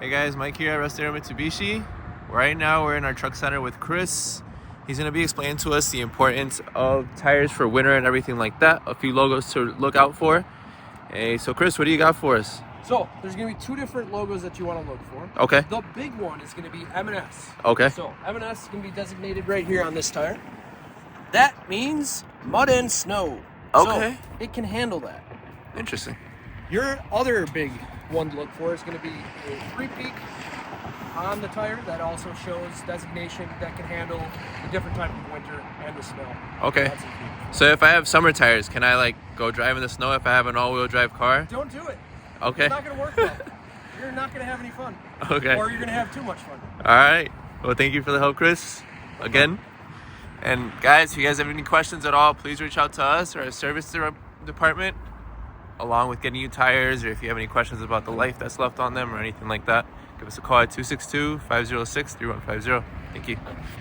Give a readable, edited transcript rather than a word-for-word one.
Hey guys, Mike here at Russ Darrow Mitsubishi. Right now we're in our truck center with Chris. He's going to be explaining to us the importance of tires for winter and everything like that. A few logos to look out for. Hey, so Chris, what do you got for us? So there's going to be two different logos that you want to look for. Okay. The big one is going to be M&S. Okay. So M&S is going to be designated right here on this tire. That means mud and snow. Okay. So it can handle that. Interesting. Your other big one to look for is going to be a three-peak on the tire that also shows designation that can handle the different type of winter and the snow. Okay. So if I have summer tires, can I go drive in the snow if I have an all-wheel drive car? Don't do it. Okay. It's not going to work well. You're not going to have any fun. Okay. Or you're going to have too much fun. All right. Well, thank you for the help, Chris, again. And guys, if you guys have any questions at all, please reach out to us or our service department, along with getting you tires, or if you have any questions about the life that's left on them or anything like that, give us a call at 262-506-3150. Thank you.